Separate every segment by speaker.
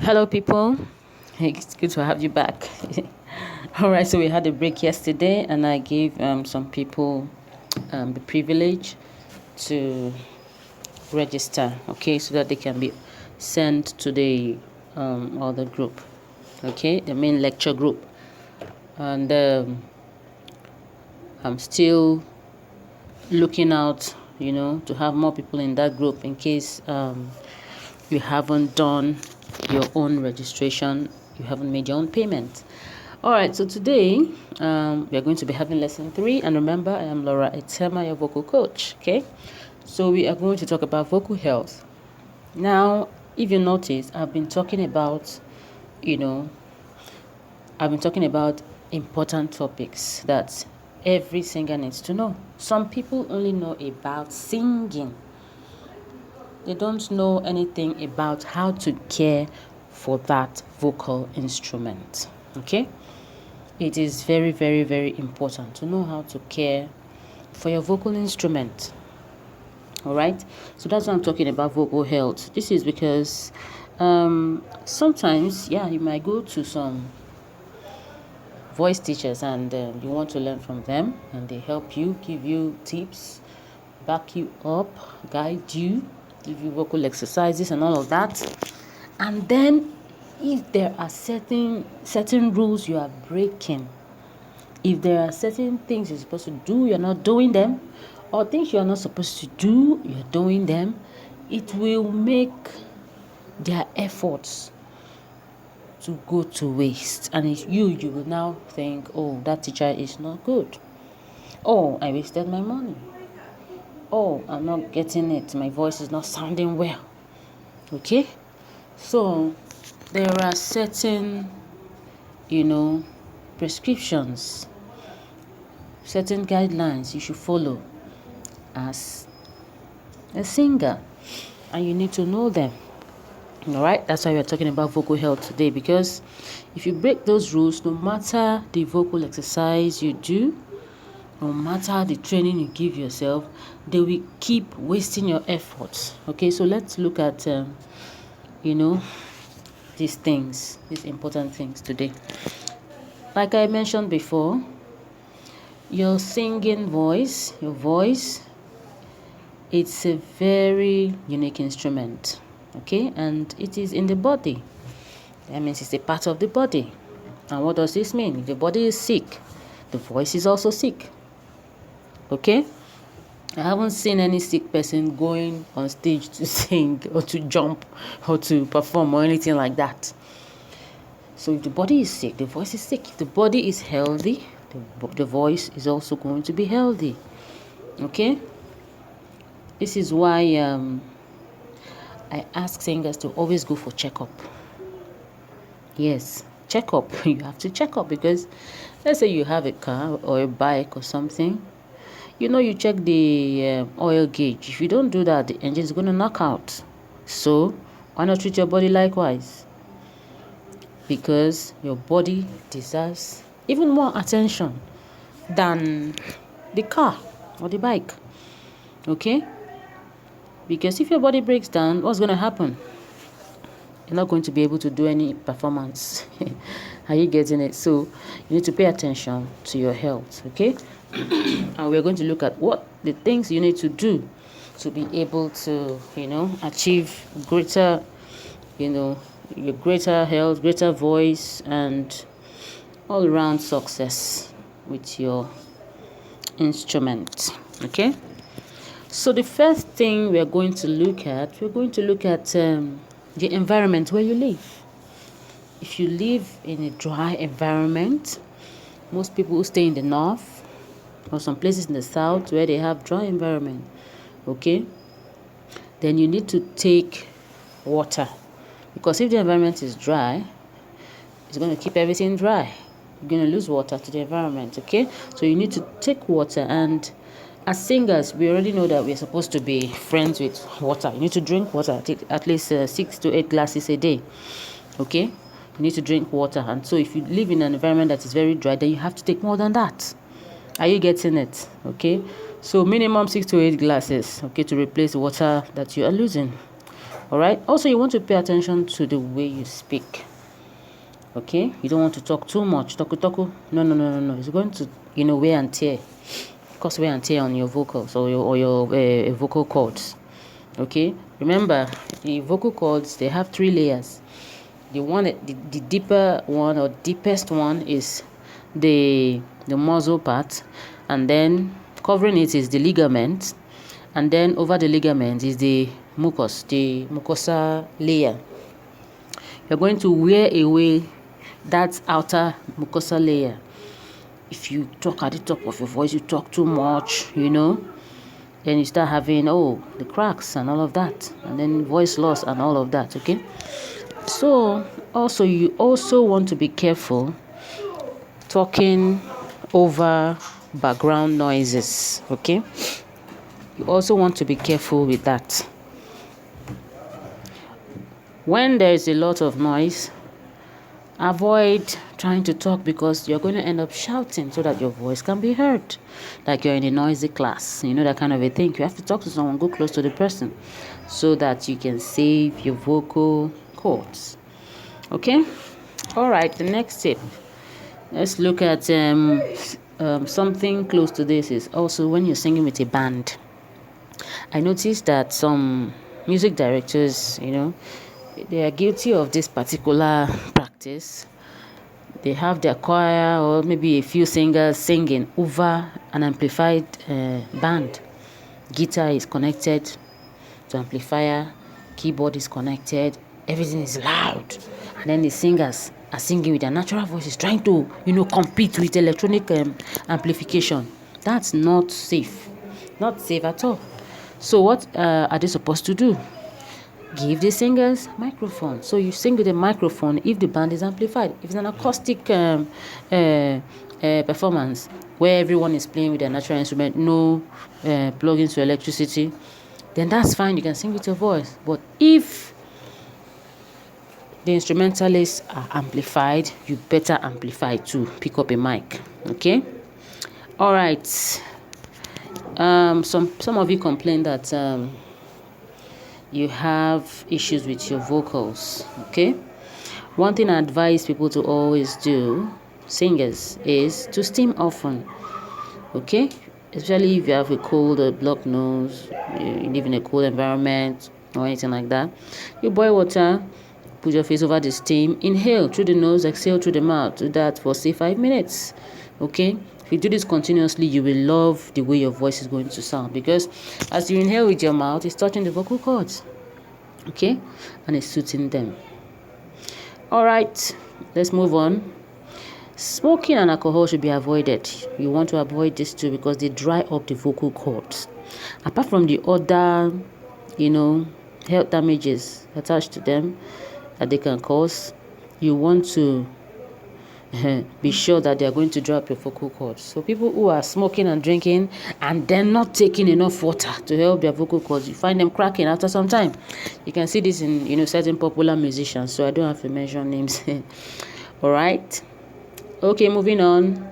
Speaker 1: Hello, people. Hey, it's good to have you back. All right, so we had a break yesterday, and I gave some people the privilege to register, okay, so that they can be sent to the other group, okay, the main lecture group. And I'm still looking out, to have more people in that group in case you haven't done your own registration, you haven't made your own payment. All right, so today we are going to be having lesson 3, and remember, I am Laura Etemah, your vocal coach. Okay, so we are going to talk about vocal health. Now, if you notice, I've been talking about important topics that every singer needs to know. Some people only know about singing. They don't know anything about how to care for that vocal instrument. Okay? It is very, very, very important to know how to care for your vocal instrument. All right? So that's why I'm talking about vocal health. This is because sometimes, you might go to some voice teachers and you want to learn from them, and they help you, give you tips, back you up, guide you, give you vocal exercises and all of that. And then if there are certain rules you are breaking, if there are certain things you're supposed to do, you're not doing them, or things you're not supposed to do, you're doing them, it will make their efforts to go to waste. And if you will now think, oh, that teacher is not good. Oh, I wasted my money. Oh, I'm not getting it. My voice is not sounding well. Okay? So, there are certain, prescriptions, certain guidelines you should follow as a singer, and you need to know them. All right? That's why we're talking about vocal health today, because if you break those rules, no matter the vocal exercise you do, no matter the training you give yourself, they will keep wasting your efforts. Okay, so let's look at, these things, these important things today. Like I mentioned before, your singing voice, your voice, it's a very unique instrument. Okay, and it is in the body. That means it's a part of the body. And what does this mean? If the body is sick, the voice is also sick. Okay? I haven't seen any sick person going on stage to sing or to jump or to perform or anything like that. So if the body is sick, the voice is sick. If the body is healthy, the voice is also going to be healthy. Okay? This is why I ask singers to always go for checkup. Yes, checkup. You have to check up, because let's say you have a car or a bike or something. You check the oil gauge. If you don't do that, the engine is going to knock out. So why not treat your body likewise? Because your body deserves even more attention than the car or the bike. Okay? Because if your body breaks down, what's going to happen? You're not going to be able to do any performance. Are you getting it? So you need to pay attention to your health. Okay? And we're going to look at what the things you need to do to be able to, achieve greater, your greater health, greater voice, and all around success with your instrument. Okay? So the first thing we're going to look at the environment where you live. If you live in a dry environment, most people who stay in the north or some places in the south where they have dry environment, okay, then you need to take water, because if the environment is dry, it's going to keep everything dry. You're going to lose water to the environment. Okay, so you need to take water. And as singers, we already know that we're supposed to be friends with water. You need to drink water, at least 6 to 8 glasses a day. Okay, you need to drink water. And so if you live in an environment that is very dry, then you have to take more than that. Are you getting it? Okay, so minimum 6 to 8 glasses, okay, to replace the water that you are losing. All right. Also, you want to pay attention to the way you speak. Okay. You don't want to talk too much. Toku. No. It's going to, wear and tear. Cause wear and tear on your vocals or your vocal cords. Okay. Remember, the vocal cords, they have 3 layers. The deeper one or deepest one is the muscle part, and then covering it is the ligament, and then over the ligament is the mucosa layer. You're going to wear away that outer mucosa layer. If you talk at the top of your voice, you talk too much, then you start having the cracks and all of that, and then voice loss and all of that. Okay. So you also want to be careful talking over background noises. Okay. You also want to be careful with that. When there is a lot of noise, avoid trying to talk because you're going to end up shouting so that your voice can be heard. Like you're in a noisy class, that kind of a thing. You have to talk to someone, go close to the person so that you can save your vocal cords. Okay? All right, the next tip. Let's look at something close to this is also when you're singing with a band. I noticed that some music directors, they are guilty of this particular practice. They have their choir or maybe a few singers singing over an amplified band. Guitar is connected to amplifier, keyboard is connected, everything is loud. And then the singers are singing with their natural voices, trying to, compete with electronic amplification. That's not safe. Not safe at all. So what are they supposed to do? Give the singers microphone. So you sing with a microphone if the band is amplified. If it's an acoustic performance where everyone is playing with their natural instrument, no plug-ins to electricity, then that's fine. You can sing with your voice. But if the instrumentalists are amplified, you better amplify too. Pick up a mic. Okay? All right. Some of you complain that you have issues with your vocals. Okay? One thing I advise people to always do, singers, is to steam often. Okay? Especially if you have a cold or blocked nose, you live in a cold environment or anything like that. You boil water, put your face over the steam, inhale through the nose, exhale through the mouth. Do that for say 5 minutes. Okay? If you do this continuously, you will love the way your voice is going to sound, because as you inhale with your mouth, it's touching the vocal cords. Okay? And it's suiting them. All right, let's move on. Smoking and alcohol should be avoided. You want to avoid this too because they dry up the vocal cords. Apart from the other, health damages attached to them that they can cause, you want to be sure that they are going to dry up your vocal cords. So people who are smoking and drinking and then not taking enough water to help their vocal cords, you find them cracking after some time. You can see this in certain popular musicians, so I don't have to mention names. All right. Okay, moving on.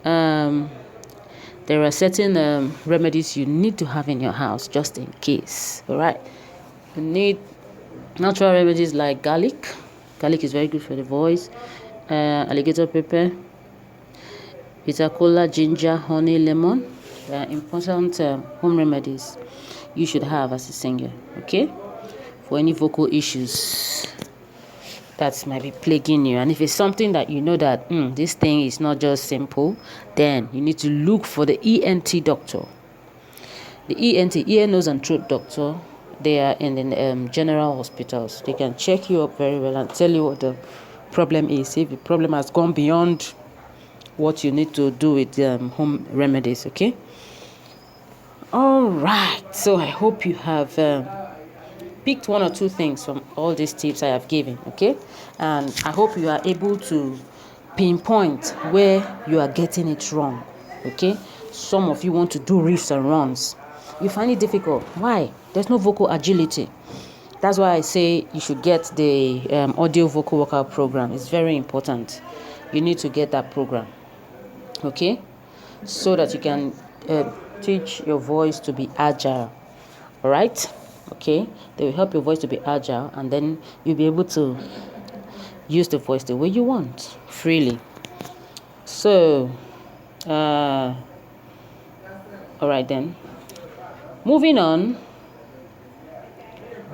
Speaker 1: There are certain remedies you need to have in your house just in case. All right. You need natural remedies like garlic. Garlic is very good for the voice. Alligator pepper, bitter cola, ginger, honey, lemon. Important home remedies you should have as a singer. Okay. For any vocal issues that might be plaguing you, and if it's something that you know that this thing is not just simple, then you need to look for the ENT doctor. The ENT, ear, nose and throat doctor, they are in the general hospitals. They can check you up very well and tell you what the problem is, if the problem has gone beyond what you need to do with home remedies. Okay. All right, so I hope you have picked one or two things from all these tips I have given. Okay, and I hope you are able to pinpoint where you are getting it wrong. Okay, some of you want to do riffs and runs, you find it difficult. Why? There's no vocal agility. That's why I say you should get the audio vocal workout program. It's very important. You need to get that program. Okay, so that you can teach your voice to be agile. All right. Okay, they will help your voice to be agile, and then you'll be able to use the voice the way you want, freely. So, all right then. Moving on,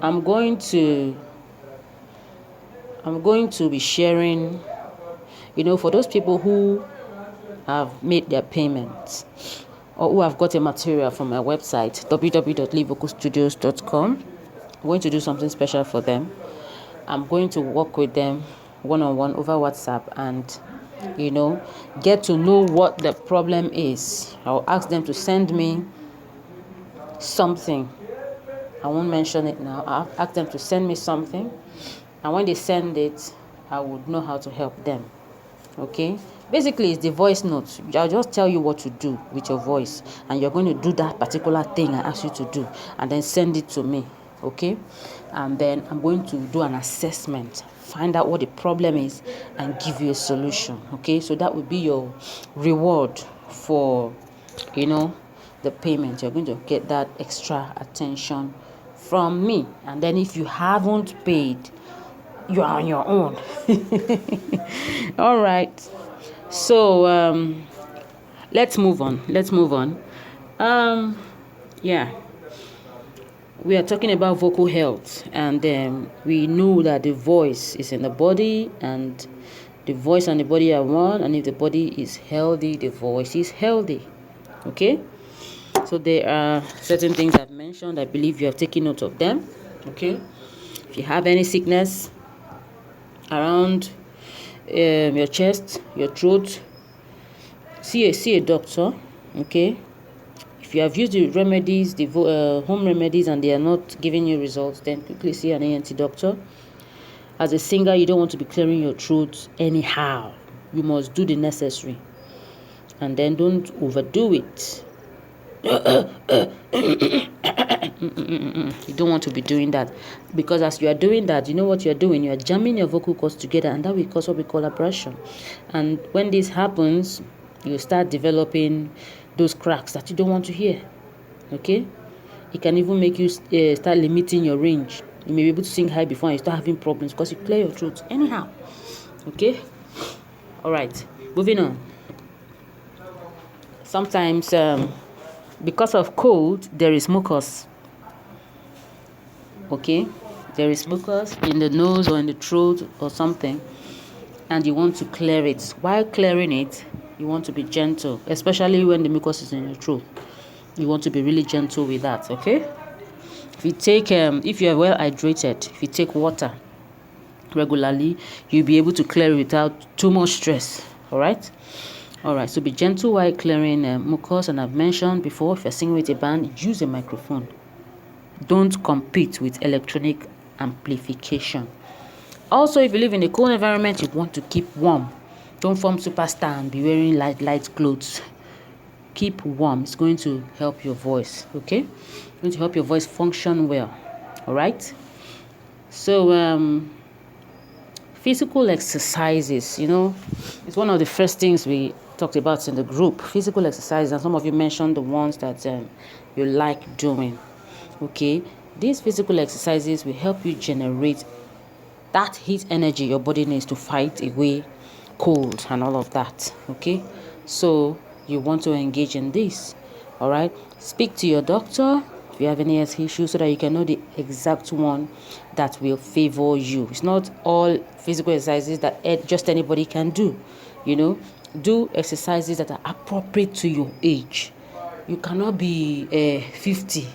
Speaker 1: I'm going to be sharing, for those people who have made their payments or who have got a material from my website, www.livevocalstudios.com. I'm going to do something special for them. I'm going to work with them one-on-one over WhatsApp and, get to know what the problem is. I'll ask them to send me something. I won't mention it now. I'll ask them to send me something. And when they send it, I would know how to help them. Okay? Basically, it's the voice notes. I'll just tell you what to do with your voice. And you're going to do that particular thing I asked you to do. And then send it to me. Okay? And then I'm going to do an assessment. Find out what the problem is and give you a solution. Okay? So that will be your reward for, the payment. You're going to get that extra attention from me. And then if you haven't paid, you are on your own. All right. So let's move on. Yeah, we are talking about vocal health, and we know that the voice is in the body, and the voice and the body are one. And if the body is healthy, the voice is healthy. Okay. So there are certain things I've mentioned. I believe you have taken note of them. Okay. If you have any sickness around your chest, your throat, see a doctor. Okay. If you have used the remedies, the home remedies, and they are not giving you results, then quickly see an ENT doctor. As a singer, you don't want to be clearing your throat anyhow. You must do the necessary, and then don't overdo it. You don't want to be doing that, because as you are doing that, you know what you're doing? You're jamming your vocal cords together, and that will cause what we call abrasion. And when this happens, you start developing those cracks that you don't want to hear. Okay? It can even make you start limiting your range. You may be able to sing high before and you start having problems because you clear your throat anyhow. Okay? All right. Moving on. Sometimes because of cold, there is mucus. Okay? There is mucus in the nose or in the throat or something, and you want to clear it. While clearing it, you want to be gentle, especially when the mucus is in your throat. You want to be really gentle with that, okay? If you take, if you are well hydrated, if you take water regularly, you'll be able to clear it without too much stress, all right? All right, so be gentle while clearing mucus. And I've mentioned before, if you're singing with a band, use a microphone. Don't compete with electronic amplification. Also, if you live in a cold environment, you want to keep warm. Don't form superstar and be wearing light clothes. Keep warm. It's going to help your voice, okay? It's going to help your voice function well, all right? So, physical exercises, it's one of the first things we talked about in the group. Physical exercises, and some of you mentioned the ones that you like doing. Okay, these physical exercises will help you generate that heat energy your body needs to fight away cold and all of that. Okay, so you want to engage in this. All right, speak to your doctor if you have any health issues so that you can know the exact one that will favor you. It's not all physical exercises that just anybody can do. Do exercises that are appropriate to your age. You cannot be 50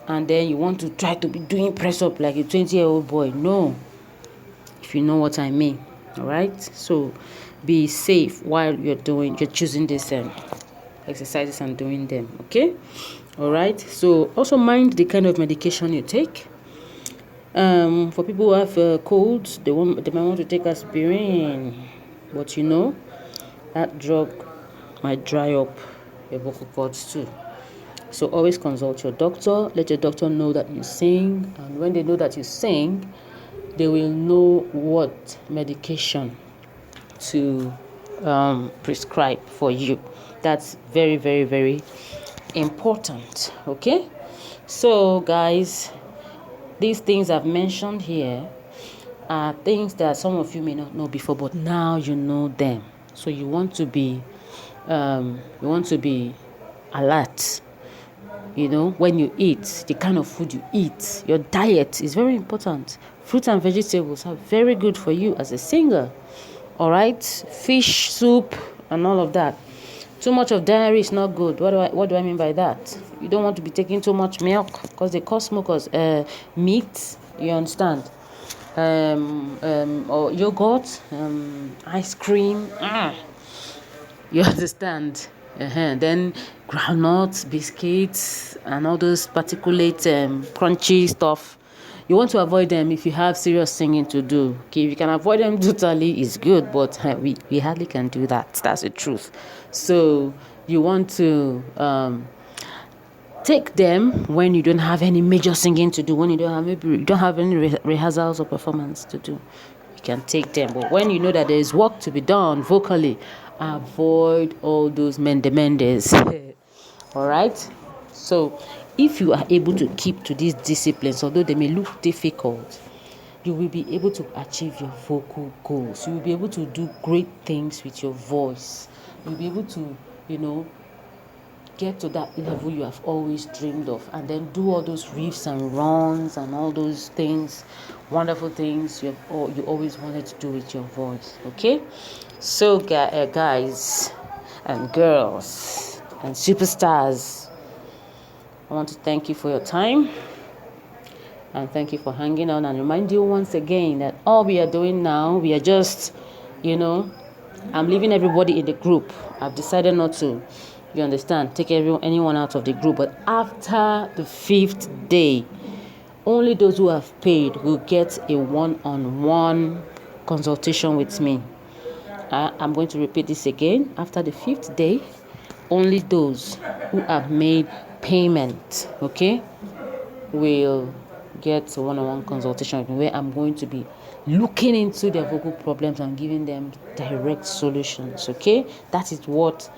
Speaker 1: and then you want to try to be doing press up like a 20-year-old boy. No, if you know what I mean. All right, so be safe while you're choosing these exercises and doing them. Okay, all right. So also mind the kind of medication you take. For people who have colds, they might want to take aspirin, but that drug might dry up your vocal cords too. So always consult your doctor. Let your doctor know that you sing, and when they know that you sing, they will know what medication to prescribe for you. That's very, very, very important. Okay, so guys, these things I've mentioned here are things that some of you may not know before, but now you know them. So you want to be alert. When you eat, the kind of food you eat, your diet is very important. Fruits and vegetables are very good for you as a singer. All right, fish, soup, and all of that. Too much of dairy is not good. What do I mean by that? You don't want to be taking too much milk because they cause smokers. Meat, you understand? Or yogurt, ice cream. You understand? Then groundnuts, biscuits, and all those particulate, crunchy stuff. You want to avoid them if you have serious singing to do. Okay, if you can avoid them totally, it's good, but we hardly can do that. That's the truth. So you want to take them when you don't have any major singing to do, when you don't have any rehearsals or performance to do. You can take them, but when you know that there is work to be done vocally, avoid all those mendes. All right. So if you are able to keep to these disciplines, although they may look difficult, you will be able to achieve your vocal goals. You will be able to do great things with your voice. You'll be able to, get to that level you have always dreamed of, and then do all those riffs and runs and all those things, wonderful things you always wanted to do with your voice. Okay, so guys and girls and superstars, I want to thank you for your time and thank you for hanging on, and remind you once again that all we are doing now, we are just, I'm leaving everybody in the group. I've decided not to, you understand, take anyone out of the group. But after the 5th day, only those who have paid will get a one-on-one consultation with me. I'm going to repeat this again. After the 5th day, only those who have made payment, okay, will get a one-on-one consultation with me, where I'm going to be looking into their vocal problems and giving them direct solutions. Okay, that is what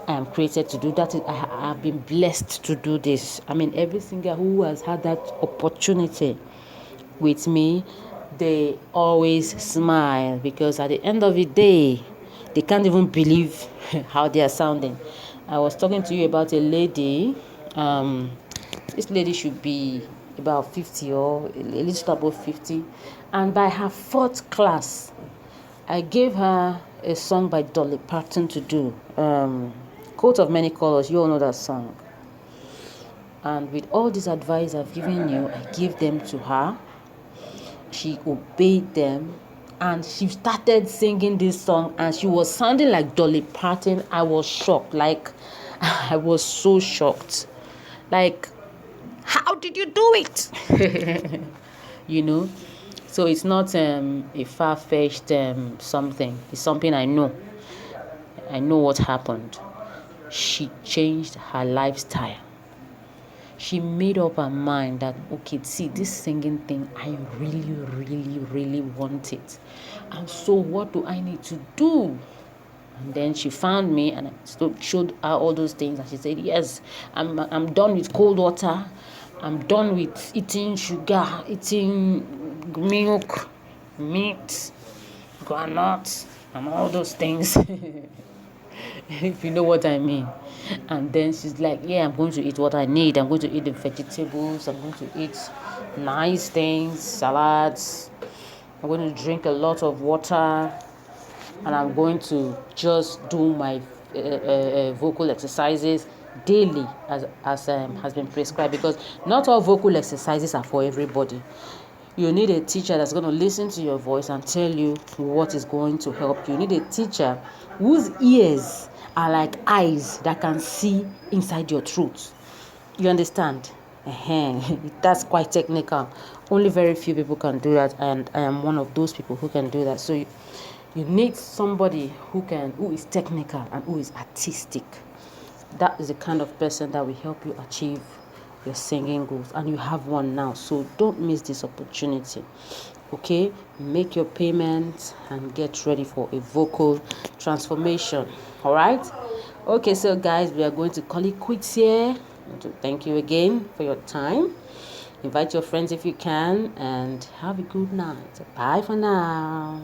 Speaker 1: I am created to do. That is, I have been blessed to do this. I mean, every singer who has had that opportunity with me, they always smile, because at the end of the day, they can't even believe how they are sounding. I was talking to you about a lady. This lady should be about 50 or a little above 50, and by her 4th class, I gave her a song by Dolly Parton to do, Coat of Many Colors. You all know that song. And with all this advice I've given you, I gave them to her. She obeyed them, and she started singing this song, and she was sounding like Dolly Parton. I was shocked. I was so shocked. How did you do it? So it's not a far-fetched something. It's something I know. I know what happened. She changed her lifestyle. She made up her mind that, okay, see, this singing thing, I really, really, really want it. And so what do I need to do? And then she found me, and I showed her all those things, and she said, yes, I'm done with cold water. I'm done with eating sugar, eating milk, meat, groundnuts, and all those things. If you know what I mean. And then she's like, yeah, I'm going to eat what I need. I'm going to eat the vegetables. I'm going to eat nice things, salads. I'm going to drink a lot of water. And I'm going to just do my vocal exercises daily as has been prescribed, because not all vocal exercises are for everybody. You need a teacher that's going to listen to your voice and tell you what is going to help you. You need a teacher whose ears are like eyes that can see inside your throat. You understand? That's quite technical. Only very few people can do that, and I am one of those people who can do that. So you need somebody who is technical and who is artistic. That is the kind of person that will help you achieve your singing goals, and you have one now. So don't miss this opportunity. Okay, make your payments and get ready for a vocal transformation. All right. Okay, so guys, we are going to call it quits here. I want to thank you again for your time. Invite your friends if you can, and have a good night. Bye for now.